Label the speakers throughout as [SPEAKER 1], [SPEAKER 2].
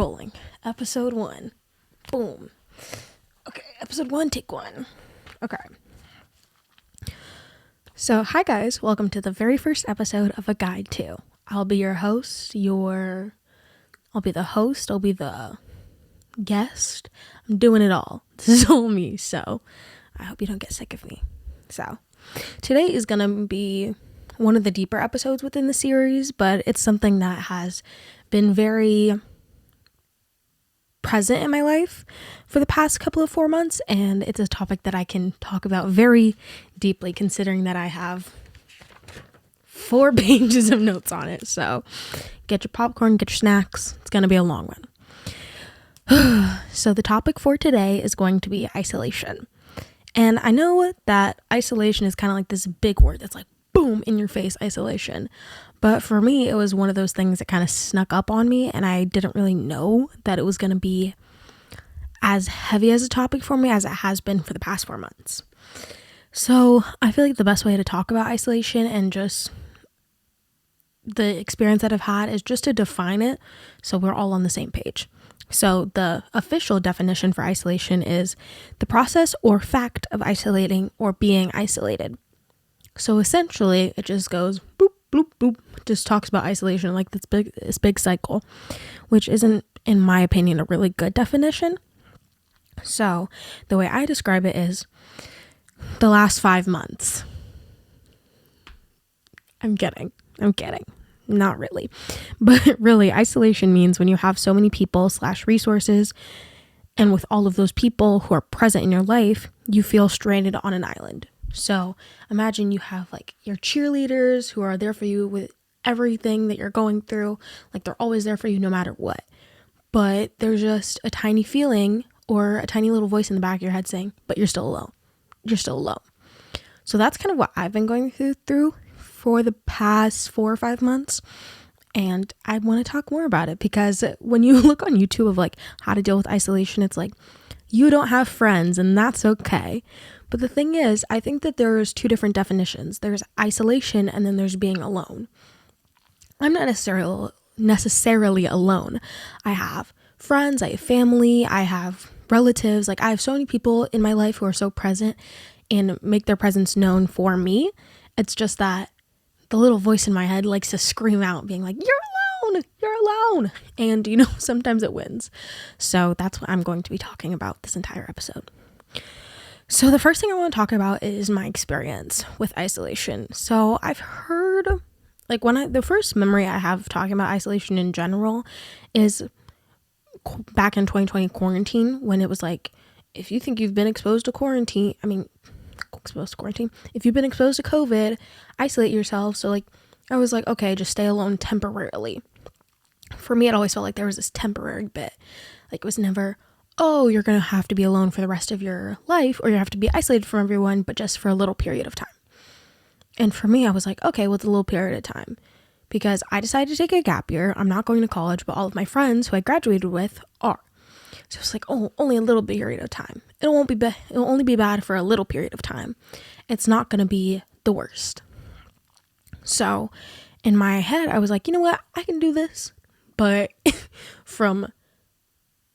[SPEAKER 1] rolling. Episode 1. Boom. Okay, episode 1, take 1. Okay. So, hi guys, welcome to the very first episode of A Guide To. I'll be your host, I'll be the host, I'll be the guest. I'm doing it all. This is all me, so I hope you don't get sick of me. So, today is gonna be one of the deeper episodes within the series, but it's something that has been very present in my life for the past couple of 4 months, and it's a topic that I can talk about very deeply, considering that I have 4 pages of notes on it. So get your popcorn, get your snacks. It's gonna be a long one. So the topic for today is going to be isolation. And I know that isolation is kind of like this big word that's like boom in your face, isolation. But for me, it was one of those things that kind of snuck up on me, and I didn't really know that it was going to be as heavy as a topic for me as it has been for the past 4 months. So I feel like the best way to talk about isolation and just the experience that I've had is just to define it so we're all on the same page. So the official definition for isolation is the process or fact of isolating or being isolated. So essentially, it just goes boop, boop, boop, just talks about isolation like this big cycle, which isn't, in my opinion, a really good definition. So the way I describe it is the last 5 months. I'm kidding. Not really. But really, isolation means when you have so many people / resources, and with all of those people who are present in your life, you feel stranded on an island. So imagine you have like your cheerleaders who are there for you with everything that you're going through. Like they're always there for you no matter what. But there's just a tiny feeling or a tiny little voice in the back of your head saying, but you're still alone. You're still alone. So that's kind of what I've been going through for the past 4 or 5 months. And I want to talk more about it because when you look on YouTube of like how to deal with isolation, it's like you don't have friends and that's okay. But the thing is, I think that there's 2 different definitions. There's isolation and then there's being alone. I'm not necessarily alone. I have friends, I have family, I have relatives. Like I have so many people in my life who are so present and make their presence known for me. It's just that the little voice in my head likes to scream out being like, you're alone. And sometimes it wins. So that's what I'm going to be talking about this entire episode. So the first thing I want to talk about is my experience with isolation. So I've heard, like the first memory I have talking about isolation in general is back in 2020 quarantine, when it was like, if you think you've been exposed to quarantine, if you've been exposed to COVID, isolate yourself. So like, I was like, okay, just stay alone temporarily. For me, it always felt like there was this temporary bit. Like it was never, oh, you're going to have to be alone for the rest of your life, or you have to be isolated from everyone, but just for a little period of time. And for me, I was like, okay, well, it's a little period of time, because I decided to take a gap year. I'm not going to college, but all of my friends who I graduated with are. So it's like, oh, only a little period of time. It'll only be bad for a little period of time. It's not going to be the worst. So in my head, I was like, you know what? I can do this. But from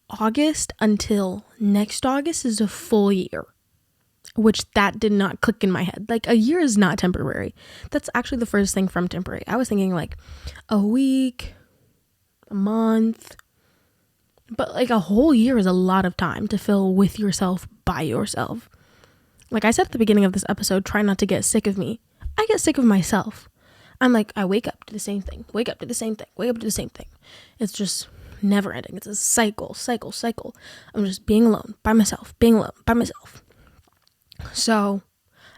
[SPEAKER 1] August until next August is a full year, which that did not click in my head. Like a year is not temporary. That's actually the first thing from temporary. I was thinking like a week, a month, but like a whole year is a lot of time to fill with yourself by yourself. Like I said at the beginning of this episode, try not to get sick of me. I get sick of myself. I'm like, I wake up to the same thing, wake up to the same thing, wake up to the same thing. It's just never ending. It's a cycle. I'm just being alone by myself, So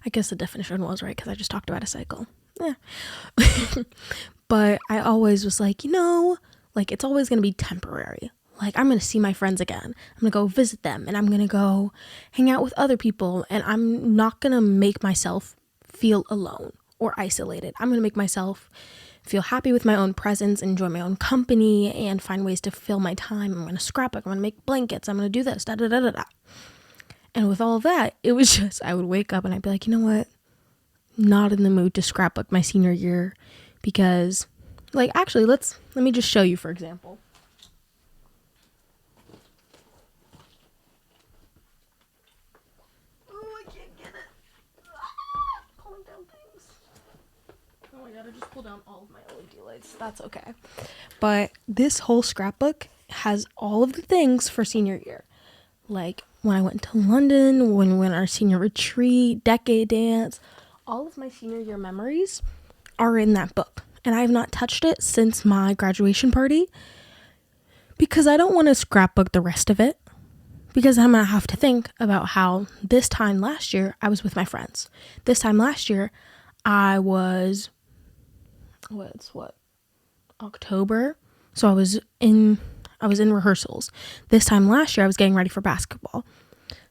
[SPEAKER 1] I guess the definition was right because I just talked about a cycle. Yeah. But I always was like, like it's always going to be temporary. Like I'm going to see my friends again. I'm going to go visit them and I'm going to go hang out with other people, and I'm not going to make myself feel alone or isolated. I'm going to make myself feel happy with my own presence, enjoy my own company, and find ways to fill my time. I'm going to scrapbook. I'm going to make blankets. I'm going to do this, da da da da da. And with all of that, it was just, I would wake up and I'd be like, you know what? Not in the mood to scrapbook my senior year, because, like, actually, let me just show you, for example. Oh my god, I just pulled down all of my LED lights. That's okay. But this whole scrapbook has all of the things for senior year. Like when I went to London, when we went on our senior retreat, decade dance, all of my senior year memories are in that book. And I have not touched it since my graduation party because I don't want to scrapbook the rest of it, because I'm going to have to think about how this time last year I was with my friends. This time last year I was, October? So I was in rehearsals. This time last year I was getting ready for basketball.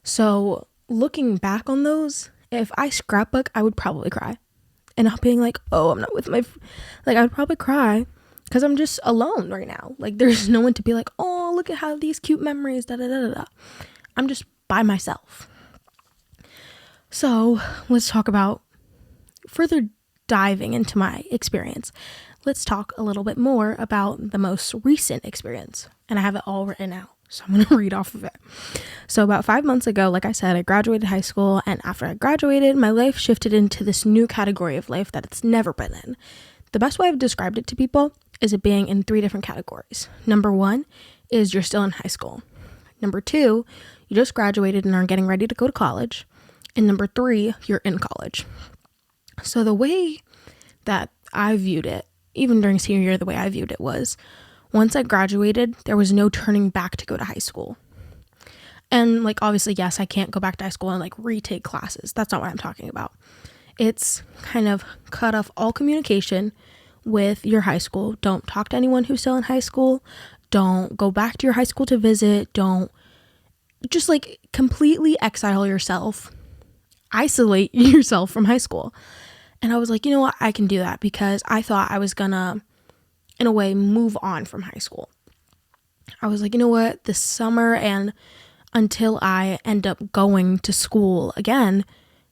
[SPEAKER 1] So looking back on those, if I scrapbook, I would probably cry. And not being like, oh, I'm not with my, like, I would probably cry because I'm just alone right now. Like, there's no one to be like, oh, look at how these cute memories, da da da da da. I'm just by myself. So let's talk about further diving into my experience. Let's talk a little bit more about the most recent experience. And I have it all written out, so I'm going to read off of it. So about 5 months ago, like I said, I graduated high school, and after I graduated, my life shifted into this new category of life that it's never been in. The best way I've described it to people is it being in 3 different categories. Number 1 is you're still in high school. Number 2, you just graduated and are getting ready to go to college. And number 3, you're in college. So the way that I viewed it, even during senior year, the way I viewed it was, once I graduated, there was no turning back to go to high school. And like, obviously, yes, I can't go back to high school and like retake classes. That's not what I'm talking about. It's kind of cut off all communication with your high school. Don't talk to anyone who's still in high school. Don't go back to your high school to visit. Don't just like completely exile yourself, isolate yourself from high school. And I was like, you know what? I can do that because I thought I was gonna, in a way, move on from high school. I was like, you know what? This summer and until I end up going to school again,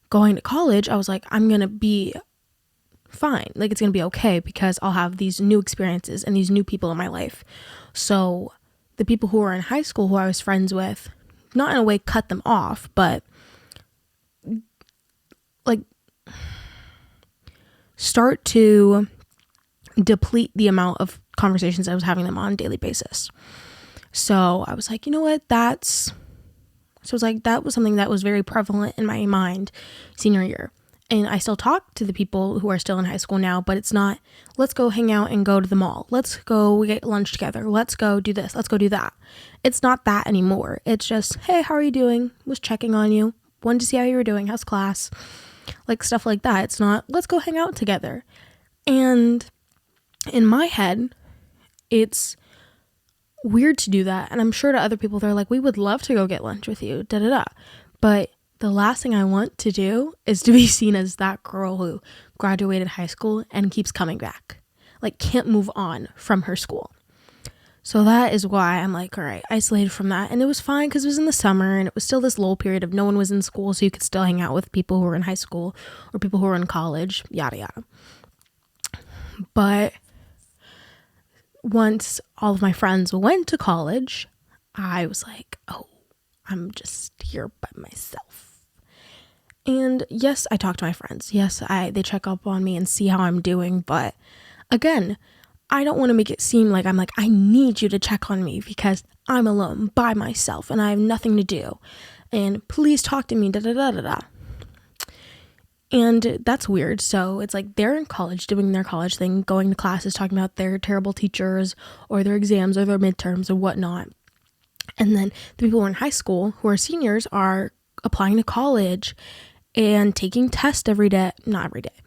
[SPEAKER 1] going to college, I was like, I'm going to be fine. Like, it's going to be okay because I'll have these new experiences and these new people in my life. So the people who were in high school who I was friends with, not in a way cut them off, but like start to deplete the amount of conversations I was having them on a daily basis. So I was like, you know what? that was something that was very prevalent in my mind senior year. And I still talk to the people who are still in high school now, but it's not, let's go hang out and go to the mall. Let's go get lunch together. Let's go do this. Let's go do that. It's not that anymore. It's just, hey, how are you doing? Was checking on you. Wanted to see how you were doing. How's class? Like stuff like that. It's not, let's go hang out together. And in my head, it's weird to do that. And I'm sure to other people, they're like, we would love to go get lunch with you, da da da. But the last thing I want to do is to be seen as that girl who graduated high school and keeps coming back. Like, can't move on from her school. So that is why I'm like, all right, isolated from that. And it was fine because it was in the summer and it was still this lull period of no one was in school. So you could still hang out with people who were in high school or people who were in college, yada, yada. But once all of my friends went to college, I was like, oh, I'm just here by myself. And yes, I talk to my friends. Yes, they check up on me and see how I'm doing. But again, I don't want to make it seem like I'm like, I need you to check on me because I'm alone by myself and I have nothing to do. And please talk to me, da da da da da. And that's weird. So it's like they're in college doing their college thing, going to classes, talking about their terrible teachers or their exams or their midterms or whatnot. And then the people who are in high school who are seniors are applying to college and taking tests every day, not every day,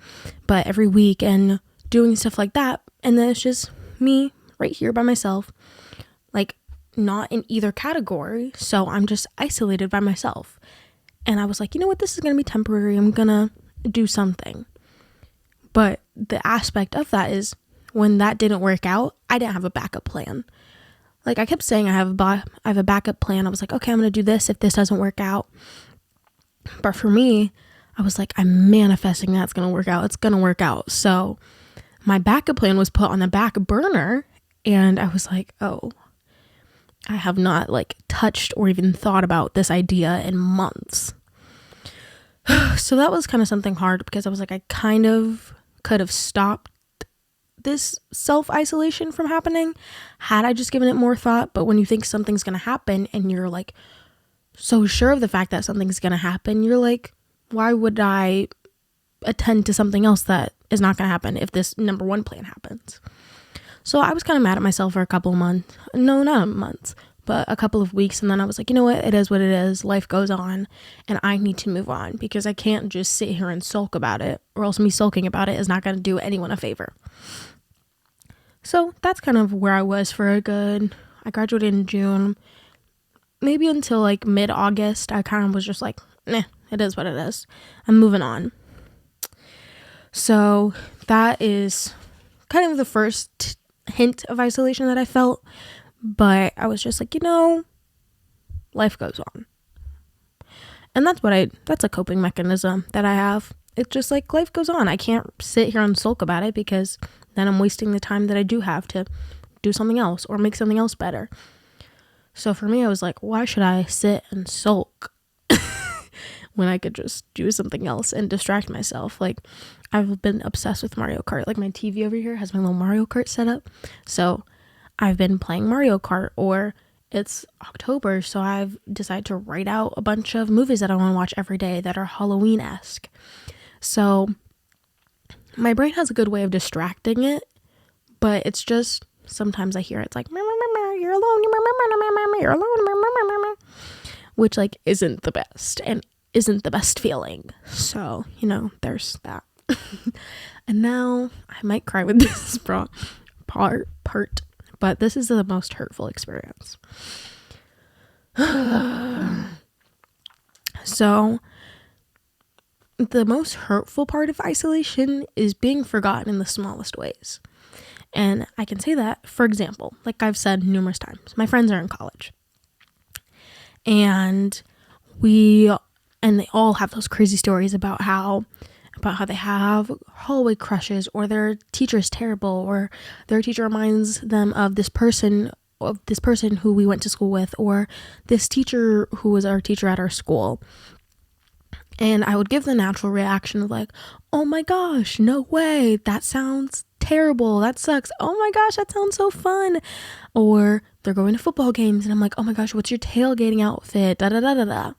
[SPEAKER 1] but every week and doing stuff like that. And then it's just me right here by myself, like not in either category. So I'm just isolated by myself. And I was like, you know what? This is going to be temporary. I'm going to do something. But the aspect of that is when that didn't work out, I didn't have a backup plan. Like I kept saying I have a backup plan. I was like, okay, I'm going to do this if this doesn't work out. But for me, I was like, I'm manifesting that's going to work out. It's going to work out. So my backup plan was put on the back burner. And I was like, oh, I have not like touched or even thought about this idea in months. So that was kind of something hard because I was like, I kind of could have stopped this self-isolation from happening had I just given it more thought. But when you think something's going to happen and you're like so sure of the fact that something's going to happen, you're like, why would I attend to something else that is not going to happen if this number one plan happens? So I was kind of mad at myself for a couple of months. No, not months, but a couple of weeks. And then I was like, you know what? It is what it is. Life goes on and I need to move on because I can't just sit here and sulk about it, or else me sulking about it is not going to do anyone a favor. So that's kind of where I was for I graduated in June, maybe until like mid-August. I kind of was just like, nah, it is what it is. I'm moving on. So that is kind of the first hint of isolation that I felt. But I was just like, life goes on. And that's a coping mechanism that I have. It's just like life goes on. I can't sit here and sulk about it because then I'm wasting the time that I do have to do something else or make something else better. So for me, I was like, why should I sit and sulk when I could just do something else and distract myself? Like, I've been obsessed with Mario Kart. Like, my TV over here has my little Mario Kart set up. So I've been playing Mario Kart, or it's October, so I've decided to write out a bunch of movies that I want to watch every day that are Halloween-esque. So my brain has a good way of distracting it, but it's just sometimes I hear it's like, you're alone, you're alone, which like isn't the best and isn't the best feeling. So, there's that. And now I might cry with this part, but this is the most hurtful experience. So the most hurtful part of isolation is being forgotten in the smallest ways. And I can say that, for example, like I've said numerous times, my friends are in college. And they all have those crazy stories about how they have hallway crushes, or their teacher is terrible, or their teacher reminds them of this person who we went to school with, or this teacher who was our teacher at our school. And I would give the natural reaction of like, oh my gosh, no way, that sounds terrible, that sucks, oh my gosh, that sounds so fun. Or they're going to football games and I'm like, oh my gosh, what's your tailgating outfit, da da da da da.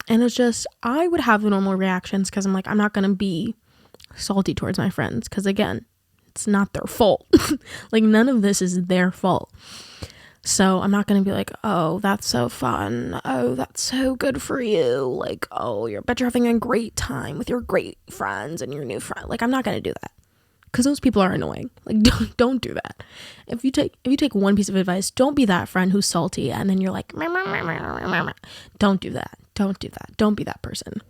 [SPEAKER 1] And it's just, I would have the normal reactions because I'm like, I'm not going to be salty towards my friends because, again, it's not their fault. Like, none of this is their fault. So I'm not going to be like, oh, that's so fun. Oh, that's so good for you. Like, oh, bet you're having a great time with your great friends and your new friend. Like, I'm not going to do that because those people are annoying. Like, don't do that. If you take one piece of advice, don't be that friend who's salty and then you're like, don't do that. Don't do that. Don't be that person.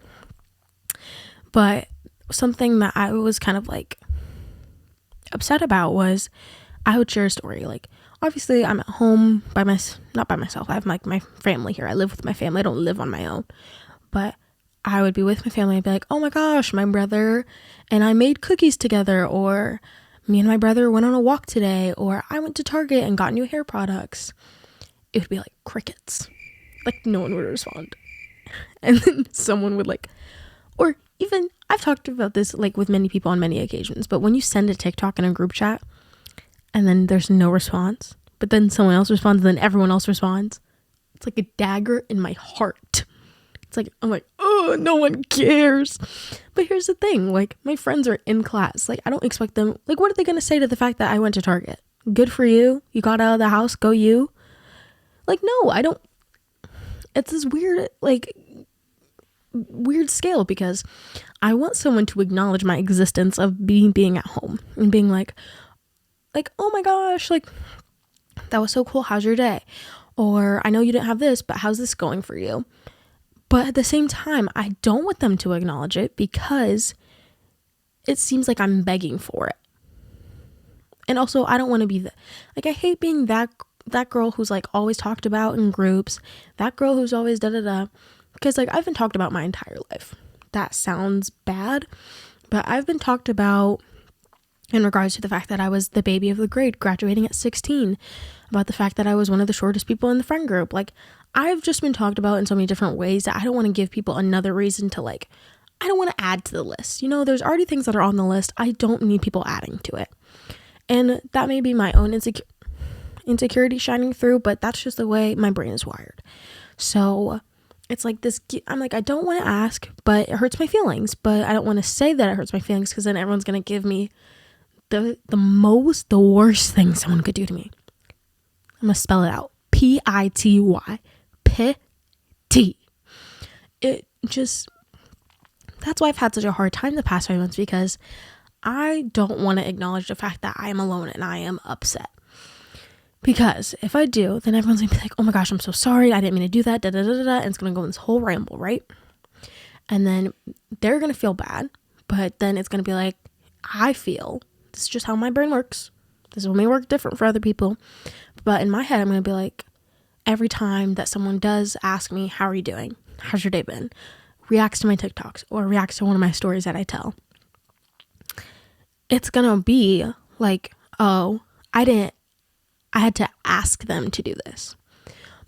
[SPEAKER 1] But something that I was kind of like upset about was I would share a story. Like, obviously I'm at home not by myself. I have like my family here. I live with my family. I don't live on my own. But I would be with my family and be like, oh my gosh, my brother and I made cookies together, or me and my brother went on a walk today, or I went to Target and got new hair products. It would be like crickets. Like, no one would respond. And then someone would like, or even I've talked about this like with many people on many occasions, but when you send a TikTok in a group chat and then there's no response, but then someone else responds and then everyone else responds, it's like a dagger in my heart. It's like, I'm like, oh, no one cares. But here's the thing, like, my friends are in class. Like, I don't expect them, like, what are they going to say to the fact that I went to Target? Good for you. You got out of the house. Go you. Like, no, I don't. It's this weird scale because I want someone to acknowledge my existence of being at home and being like, oh my gosh, like, that was so cool. How's your day? Or I know you didn't have this, but how's this going for you? But at the same time, I don't want them to acknowledge it because it seems like I'm begging for it. And also, I don't want to be I hate being that girl who's like always talked about in groups, that girl who's always da-da-da, because like I've been talked about my entire life. That sounds bad, but I've been talked about in regards to the fact that I was the baby of the grade, graduating at 16, about the fact that I was one of the shortest people in the friend group. Like, I've just been talked about in so many different ways that I don't want to give people another reason to like I don't want to add to the list. There's already things that are on the list. I don't need people adding to it. And that may be my own insecurity shining through, but that's just the way my brain is wired. So it's like this, I'm like, I don't want to ask, but it hurts my feelings. But I don't want to say that it hurts my feelings, because then everyone's going to give me the worst thing someone could do to me. I'm going to spell it out. P-I-T-Y. P-T. That's why I've had such a hard time the past 5 months, because I don't want to acknowledge the fact that I am alone and I am upset. Because if I do, then everyone's going to be like, oh my gosh, I'm so sorry. I didn't mean to do that. Da, da, da, da, da. And it's going to go in this whole ramble, right? And then they're going to feel bad. But then it's going to be like, I feel, this is just how my brain works. This may work different for other people. But in my head, I'm going to be like, every time that someone does ask me, how are you doing? How's your day been? Reacts to my TikToks or reacts to one of my stories that I tell. It's going to be like, oh, I had to ask them to do this.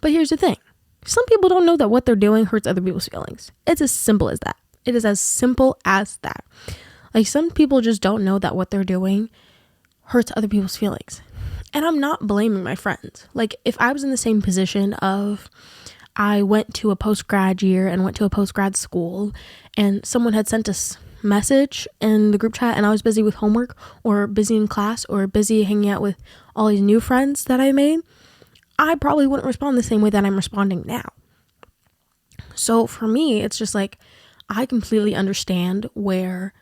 [SPEAKER 1] But here's the thing. Some people don't know that what they're doing hurts other people's feelings. It's as simple as that. It is as simple as that. Like, some people just don't know that what they're doing hurts other people's feelings. And I'm not blaming my friends. Like, if I was in the same position of, I went to a post-grad year and went to a post-grad school, and someone had sent us message in the group chat and I was busy with homework or busy in class or busy hanging out with all these new friends that I made, I probably wouldn't respond the same way that I'm responding now. So for me, it's just like, I completely understand where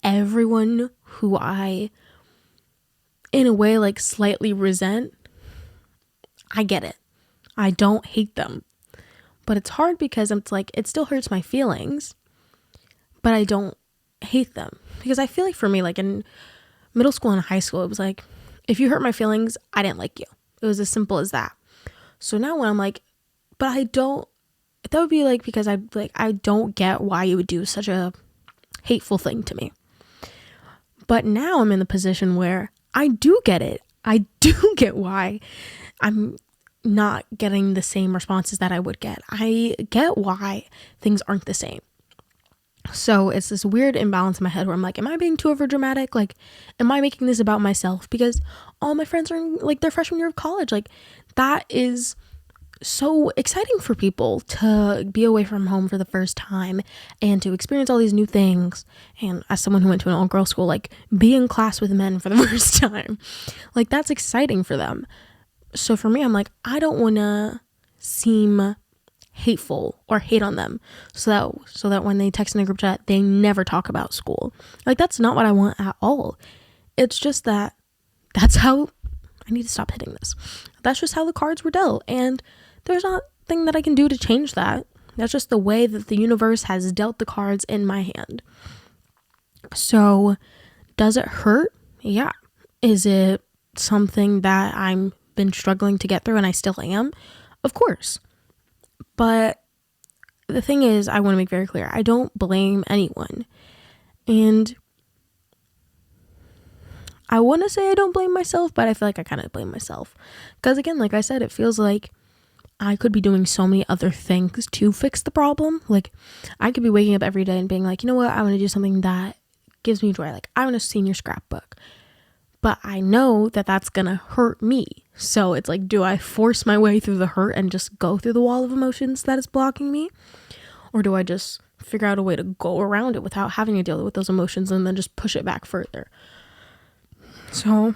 [SPEAKER 1] everyone who I, in a way, like slightly resent, I get it. I don't hate them. But it's hard because it's like, it still hurts my feelings, but I don't hate them. Because I feel like for me, like in middle school and high school, it was like, if you hurt my feelings, I didn't like you. It was as simple as that. So now when I'm like, but I don't, that would be like, because I don't get why you would do such a hateful thing to me. But now I'm in the position where I do get it. I do get why I'm not getting the same responses that I would get. I get why things aren't the same. So it's this weird imbalance in my head where I'm like, am I being too over dramatic? Like, am I making this about myself? Because all my friends are in like their freshman year of college. Like, that is so exciting for people to be away from home for the first time and to experience all these new things. And as someone who went to an all-girls school, like, be in class with men for the first time, like, that's exciting for them. So for me, I'm like, I don't want to seem hateful or hate on them so that when they text in a group chat, they never talk about school. Like, that's not what I want at all. It's just that's how, I need to stop hitting this. That's just how the cards were dealt. And there's nothing that I can do to change that. That's just the way that the universe has dealt the cards in my hand. So does it hurt? Yeah. Is it something that I'm been struggling to get through and I still am? Of course. But the thing is, I want to make very clear, I don't blame anyone. And I want to say I don't blame myself, but I feel like I kind of blame myself. Because again, like I said, it feels like I could be doing so many other things to fix the problem. Like, I could be waking up every day and being like, you know what, I want to do something that gives me joy. Like, I want a senior scrapbook. But I know that that's going to hurt me. So it's like, do I force my way through the hurt and just go through the wall of emotions that is blocking me? Or do I just figure out a way to go around it without having to deal with those emotions and then just push it back further? So,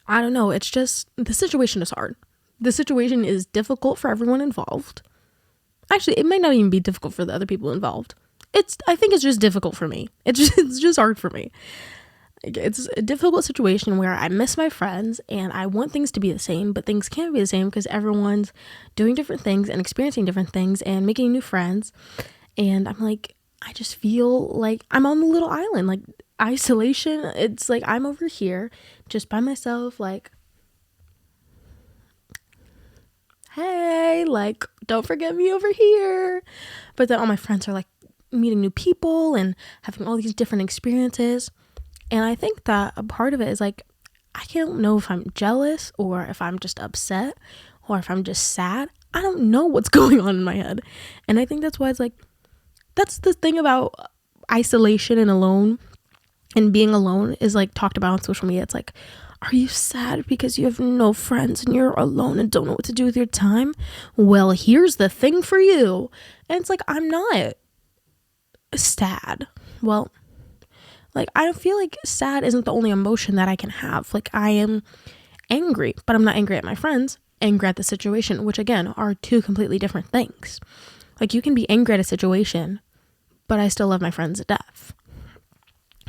[SPEAKER 1] I don't know. It's just, the situation is hard. The situation is difficult for everyone involved. Actually, it may not even be difficult for the other people involved. I think it's just difficult for me. It's just hard for me. It's a difficult situation where I miss my friends and I want things to be the same, but things can't be the same because everyone's doing different things and experiencing different things and making new friends. And I'm like, I just feel like I'm on the little island, like isolation. It's like I'm over here just by myself, like, hey, like, don't forget me over here. But then all my friends are like meeting new people and having all these different experiences. And I think that a part of it is like, I don't know if I'm jealous or if I'm just upset or if I'm just sad. I don't know what's going on in my head. And I think that's why it's like, that's the thing about isolation and alone and being alone is like talked about on social media. It's like, are you sad because you have no friends and you're alone and don't know what to do with your time? Well, here's the thing for you. And it's like, I'm not sad. Well, like, I feel like sad isn't the only emotion that I can have. Like, I am angry, but I'm not angry at my friends, angry at the situation, which again are two completely different things. Like, you can be angry at a situation, but I still love my friends to death.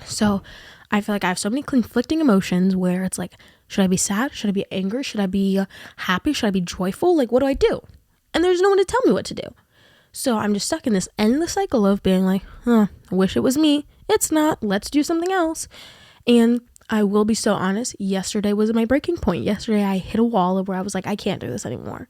[SPEAKER 1] So I feel like I have so many conflicting emotions where it's like, should I be sad? Should I be angry? Should I be happy? Should I be joyful? Like, what do I do? And there's no one to tell me what to do. So I'm just stuck in this endless cycle of being like, I wish it was me. It's not. Let's do something else. And I will be so honest. Yesterday was my breaking point. Yesterday I hit a wall where I was like, I can't do this anymore.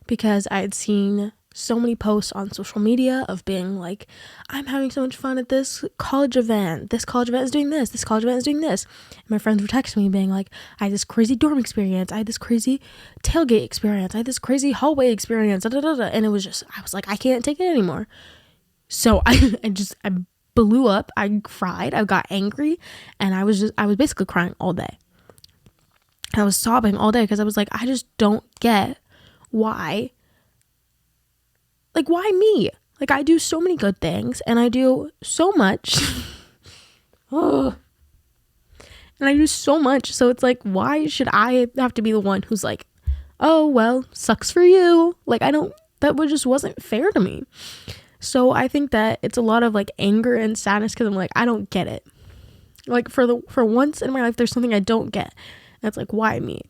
[SPEAKER 1] Because I had seen so many posts on social media of being like, I'm having so much fun at this college event. This college event is doing this. This college event is doing this. And my friends were texting me being like, I had this crazy dorm experience. I had this crazy tailgate experience. I had this crazy hallway experience. Da, da, da, da. And it was just, I was like, I can't take it anymore. So I blew up. I cried. I got angry. And I was basically crying all day. I was sobbing all day because I was like, I just don't get why. Like, why me? Like, I do so many good things and I do so much. And I do so much. So it's like, why should I have to be the one who's like, oh, well, sucks for you. Like, just wasn't fair to me. So I think that it's a lot of like anger and sadness because I'm like, I don't get it. Like, for once in my life, there's something I don't get. And it's like, why me?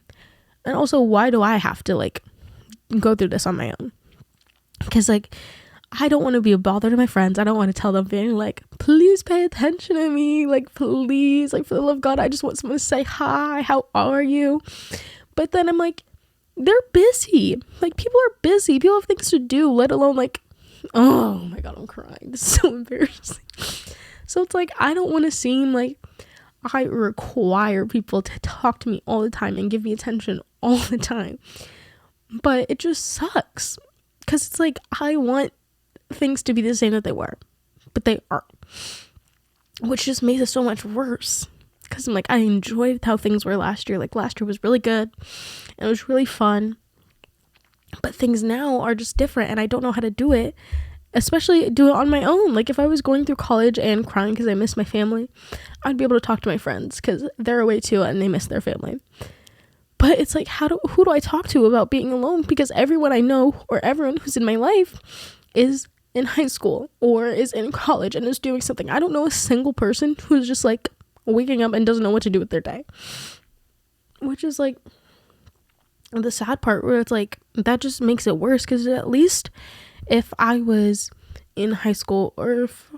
[SPEAKER 1] And also, why do I have to like go through this on my own? Because like, I don't want to be a bother to my friends. I don't want to tell them being like, please pay attention to me. Like, please, like, for the love of God, I just want someone to say hi. How are you? But then I'm like, they're busy. Like, people are busy. People have things to do, let alone like, oh my God, I'm crying. This is so embarrassing. So it's like, I don't want to seem like I require people to talk to me all the time and give me attention all the time. But it just sucks. Because it's like, I want things to be the same that they were, but they aren't. Which just makes it so much worse. Because I'm like, I enjoyed how things were last year. Like, last year was really good. And it was really fun. But things now are just different. And I don't know how to do it. Especially do it on my own. Like, if I was going through college and crying because I miss my family, I'd be able to talk to my friends. Because they're away too and they miss their family. But it's like, who do I talk to about being alone? Because everyone I know or everyone who's in my life is in high school or is in college and is doing something. I don't know a single person who's just like waking up and doesn't know what to do with their day. Which is like the sad part where it's like, that just makes it worse. Because at least if I was in high school if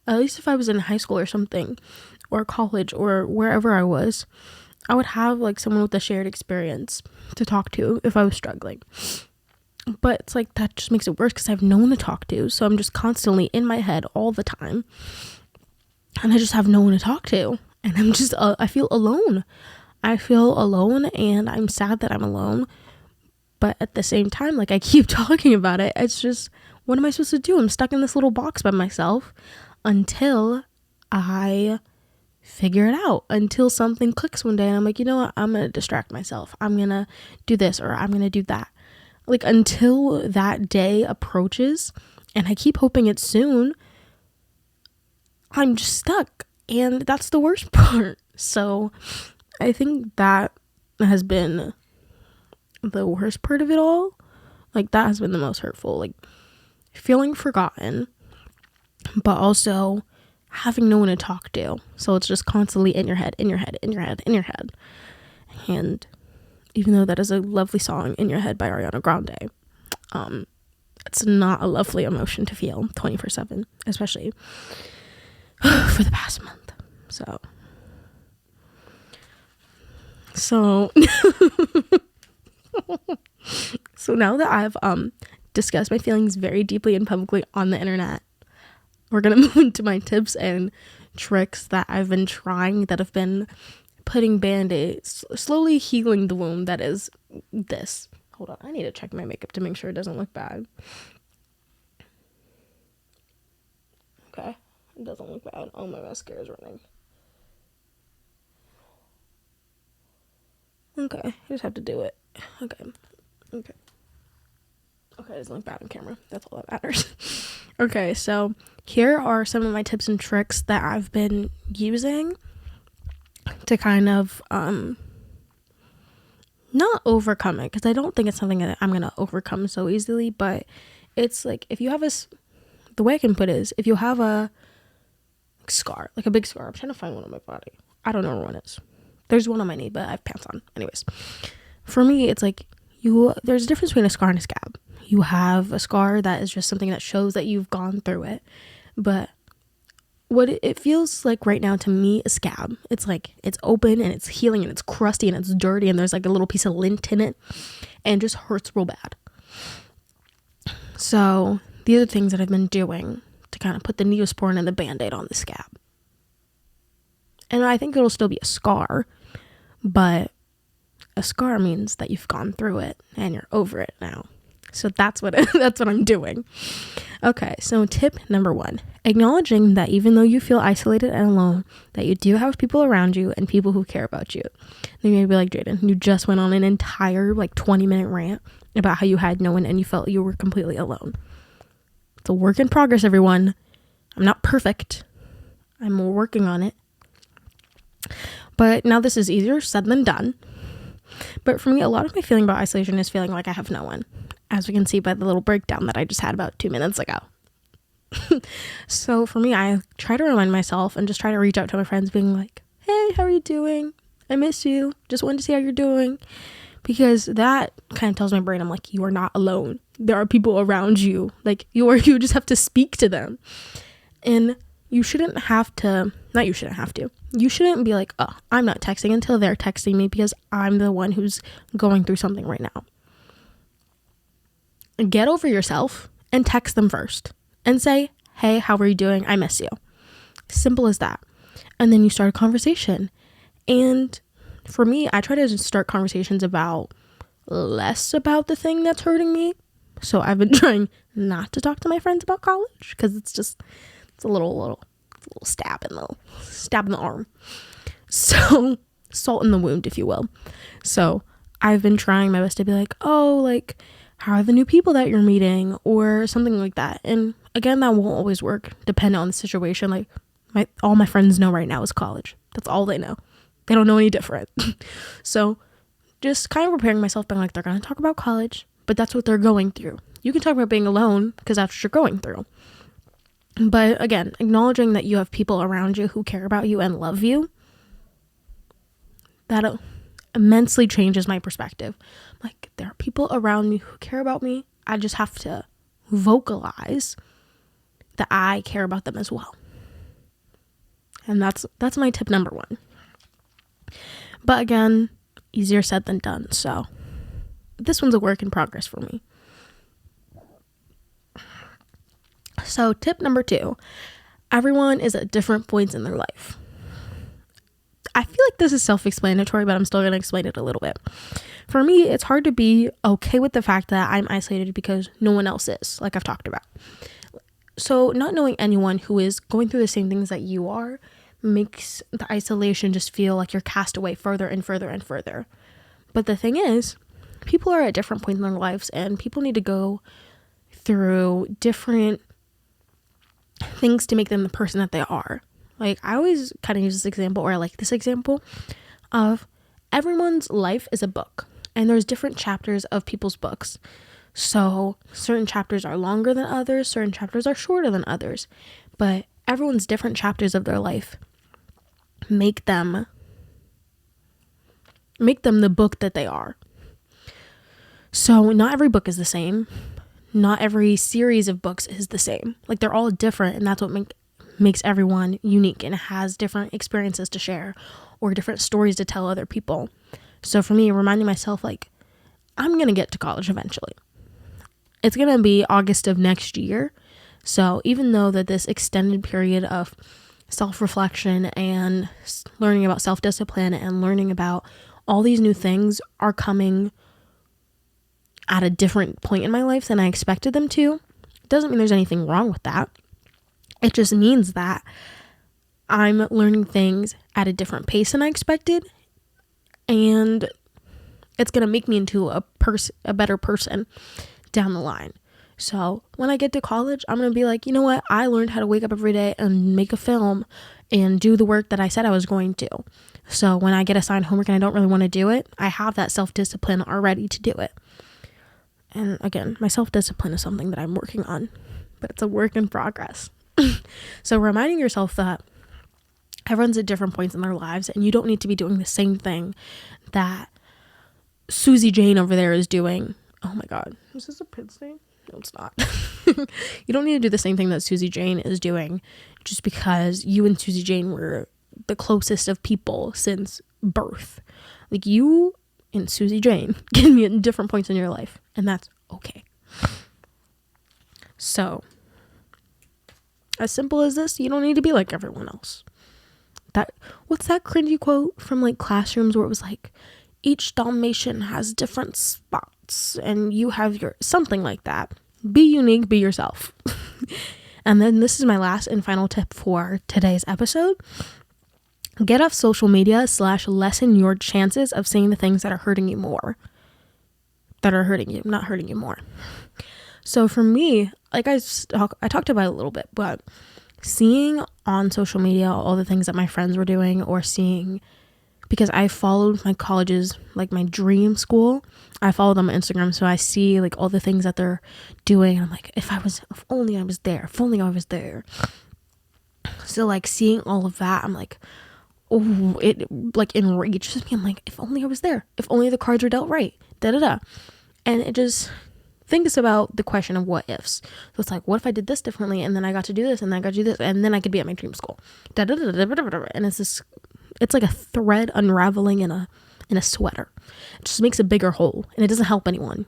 [SPEAKER 1] I was in high school or something or college or wherever I was, I would have like someone with a shared experience to talk to if I was struggling. But it's like, that just makes it worse because I have no one to talk to. So I'm just constantly in my head all the time. And I just have no one to talk to. And I'm just, I feel alone. I feel alone and I'm sad that I'm alone. But at the same time, like, I keep talking about it. It's just, what am I supposed to do? I'm stuck in this little box by myself until I figure it out, until something clicks one day and I'm like, you know what, I'm gonna distract myself, I'm gonna do this or I'm gonna do that. Like, until that day approaches, and I keep hoping it's soon, I'm just stuck. And that's the worst part. So I think that has been the worst part of it all. Like, that has been the most hurtful, like feeling forgotten, but also having no one to talk to. So it's just constantly in your head. And even though that is a lovely song, In Your Head by Ariana Grande, it's not a lovely emotion to feel 24/7, especially for the past month. So now that I've discussed my feelings very deeply and publicly on the internet, we're going to move into my tips and tricks that I've been trying that have been putting band-aids, slowly healing the wound that is this. Hold on, I need to check my makeup to make sure it doesn't look bad. Okay, it doesn't look bad. Oh, my mascara is running. Okay, I just have to do it. Okay, it doesn't look bad on camera. That's all that matters. Okay, so here are some of my tips and tricks that I've been using to kind of not overcome it, because I don't think it's something that I'm gonna overcome so easily, but it's like, if you have the way I can put it is, if you have a scar, like a big scar, I'm trying to find one on my body, I don't know where one is, there's one on my knee, but I have pants on. Anyways, for me, it's like, there's a difference between a scar and a scab. You have a scar that is just something that shows that you've gone through it, but what it feels like right now to me, a scab, it's like, it's open and it's healing and it's crusty and it's dirty and there's like a little piece of lint in it and just hurts real bad. So these are things that I've been doing to kind of put the Neosporin and the Band-Aid on the scab. And I think it'll still be a scar, but a scar means that you've gone through it and you're over it now. So that's what I'm doing. Okay, so tip number 1, acknowledging that even though you feel isolated and alone, that you do have people around you and people who care about you. They may be like, Jayden, you just went on an entire 20-minute rant about how you had no one and you felt you were completely alone. It's a work in progress, everyone. I'm not perfect. I'm working on it. But now this is easier said than done. But for me, a lot of my feeling about isolation is feeling like I have no one, as we can see by the little breakdown that I just had about 2 minutes ago. So for me, I try to remind myself and just try to reach out to my friends being like, hey, how are you doing? I miss you. Just wanted to see how you're doing. Because that kind of tells my brain, I'm like, you are not alone. There are people around you. Like, you just have to speak to them. And you shouldn't be like, oh, I'm not texting until they're texting me because I'm the one who's going through something right now. Get over yourself and text them first and say, hey, how are you doing? I miss you. Simple as that. And then you start a conversation. And for me, I try to just start conversations less about the thing that's hurting me. So I've been trying not to talk to my friends about college because it's a little stab in the arm. So salt in the wound, if you will. So I've been trying my best to be like, oh, like, how are the new people that you're meeting, or something like that. And again, that won't always work depending on the situation. Like, all my friends know right now is college. That's all they know. They don't know any different. So just kind of preparing myself, being like, they're going to talk about college, but that's what they're going through. You can talk about being alone because that's what you're going through. But again, acknowledging that you have people around you who care about you and love you, that immensely changes my perspective. Like, there are people around me who care about me. I just have to vocalize that I care about them as well. And that's my tip number 1. But again, easier said than done. So this one's a work in progress for me. So tip number 2, everyone is at different points in their life. I feel like this is self-explanatory, but I'm still going to explain it a little bit. For me, it's hard to be okay with the fact that I'm isolated because no one else is, like I've talked about. So not knowing anyone who is going through the same things that you are makes the isolation just feel like you're cast away further and further and further. But the thing is, people are at different points in their lives, and people need to go through different things to make them the person that they are. Like, I always kind of use this example, or I like this example of everyone's life is a book, and there's different chapters of people's books. So certain chapters are longer than others, certain chapters are shorter than others, but everyone's different chapters of their life make them the book that they are. So not every book is the same. Not every series of books is the same. Like, they're all different, and that's what makes everyone unique and has different experiences to share or different stories to tell other people. So for me, reminding myself, like, I'm going to get to college eventually. It's going to be August of next year. So even though that this extended period of self-reflection and learning about self-discipline and learning about all these new things are coming at a different point in my life than I expected them to, it doesn't mean there's anything wrong with that. It just means that I'm learning things at a different pace than I expected, and it's going to make me into a better person down the line. So when I get to college, I'm going to be like, you know what? I learned how to wake up every day and make a film and do the work that I said I was going to. So when I get assigned homework and I don't really want to do it, I have that self-discipline already to do it. And again, my self-discipline is something that I'm working on, but it's a work in progress. So reminding yourself that everyone's at different points in their lives, and you don't need to be doing the same thing that Susie Jane over there is doing. Oh my God. Is this a pin stain? No, it's not. You don't need to do the same thing that Susie Jane is doing just because you and Susie Jane were the closest of people since birth. Like, you and Susie Jane can be at different points in your life, and that's okay. So, as simple as this, you don't need to be like everyone else. What's that cringy quote from like classrooms where it was like, each Dalmatian has different spots and you have your, something like that. Be unique, be yourself. And then this is my last and final tip for today's episode. Get off social media / lessen your chances of seeing the things that are hurting you more. That are hurting you, not hurting you more. So for me, like I talked about it a little bit, but seeing on social media all the things that my friends were doing, or seeing, because I followed my colleges, like my dream school, I follow them on Instagram, so I see like all the things that they're doing, and I'm like, if only I was there. So like seeing all of that, I'm like, oh, it like enrages me. I'm like, if only I was there, if only the cards were dealt right, and it just thinks about the question of what ifs. So it's like, what if I did this differently, and then I got to do this, and then I got to do this, and then I could be at my dream school, and it's like a thread unraveling in a sweater. It just makes a bigger hole, and it doesn't help anyone.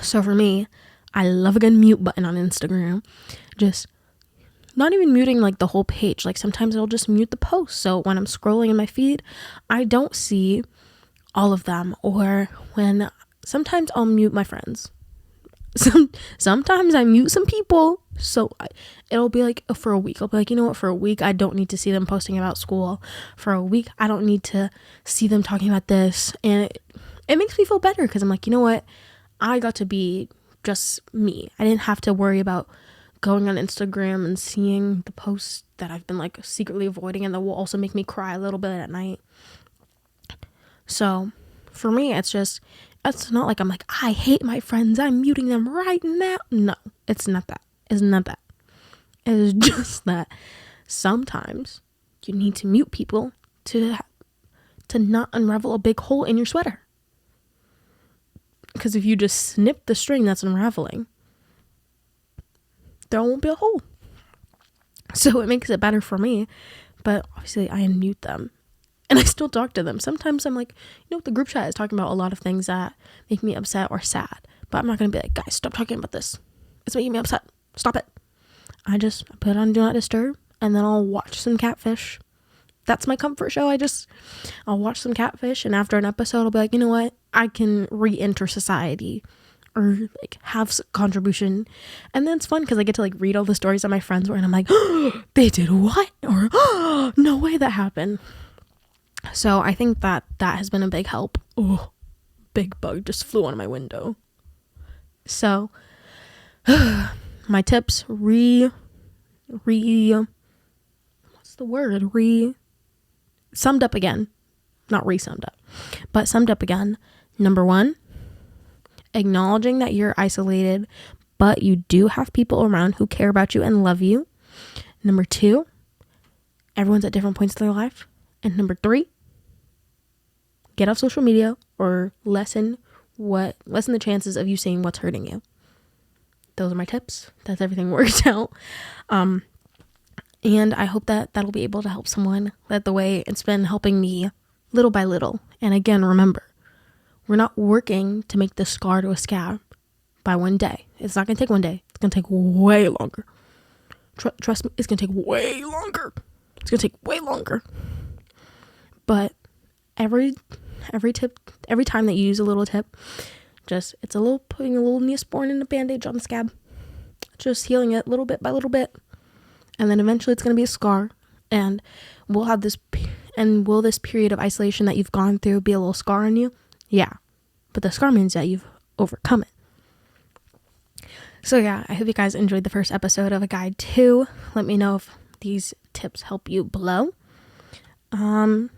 [SPEAKER 1] So for me, I love a good mute button on Instagram. Just not even muting like the whole page. Like sometimes I'll just mute the post, so when I'm scrolling in my feed, I don't see all of them. Or when sometimes I'll mute my friends. Sometimes I mute some people, so it'll be like for a week. I'll be like, you know what, for a week I don't need to see them posting about school. For a week I don't need to see them talking about this, and it makes me feel better because I'm like, you know what, I got to be just me. I didn't have to worry about going on Instagram and seeing the posts that I've been like secretly avoiding, and that will also make me cry a little bit at night. So for me, it's not like I'm like, I hate my friends, I'm muting them right now. No, it's not that. It is just that sometimes you need to mute people to not unravel a big hole in your sweater. Because if you just snip the string that's unraveling, there won't be a hole. So it makes it better for me. But obviously I unmute them. And I still talk to them. Sometimes I'm like, you know, the group chat is talking about a lot of things that make me upset or sad. But I'm not going to be like, guys, stop talking about this. It's making me upset. Stop it. I just put on Do Not Disturb, and then I'll watch some Catfish. That's my comfort show. I'll watch some Catfish, and after an episode, I'll be like, you know what? I can re-enter society or like have some contribution. And then it's fun because I get to like read all the stories that my friends were, and I'm like, oh, they did what? Or oh, no way that happened. So I think that has been a big help. Oh, big bug just flew on my window. So my tips, summed up again. Not re-summed up, but summed up again. Number 1, acknowledging that you're isolated, but you do have people around who care about you and love you. Number 2, everyone's at different points in their life. And number 3, get off social media or lessen the chances of you seeing what's hurting you. Those are my tips. That's everything worked out. And I hope that that'll be able to help someone, that the way it's been helping me little by little. And again, remember, we're not working to make this scar to a scab by one day. It's not going to take one day. It's going to take way longer. Trust me, it's going to take way longer. But every time that you use a little tip, it's putting a little Neosporin and a bandage on the scab. just healing it little bit by little bit. And then eventually it's going to be a scar. And will this period of isolation that you've gone through be a little scar on you? Yeah. But the scar means that you've overcome it. So yeah, I hope you guys enjoyed the first episode of A Guide To. Let me know if these tips help you below. And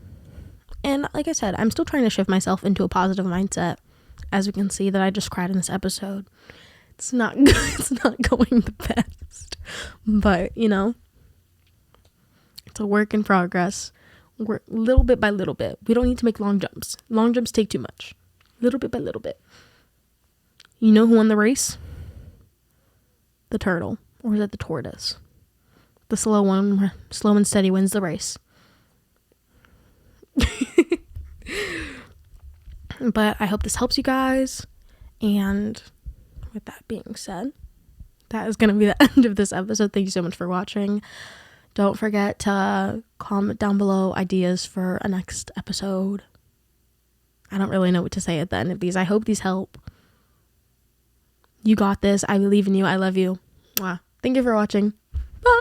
[SPEAKER 1] like I said, I'm still trying to shift myself into a positive mindset. As we can see that I just cried in this episode. It's not it's not going the best. But, it's a work in progress. We're little bit by little bit. We don't need to make long jumps. Long jumps take too much. Little bit by little bit. You know who won the race? The turtle. Or is it the tortoise? The slow and steady wins the race. But I hope this helps you guys. And with that being said, that is going to be the end of this episode. Thank you so much for watching. Don't forget to comment down below ideas for a next episode. I don't really know what to say at the end of these. I hope these help. You got this. I believe in you. I love you. Mwah. Thank you for watching.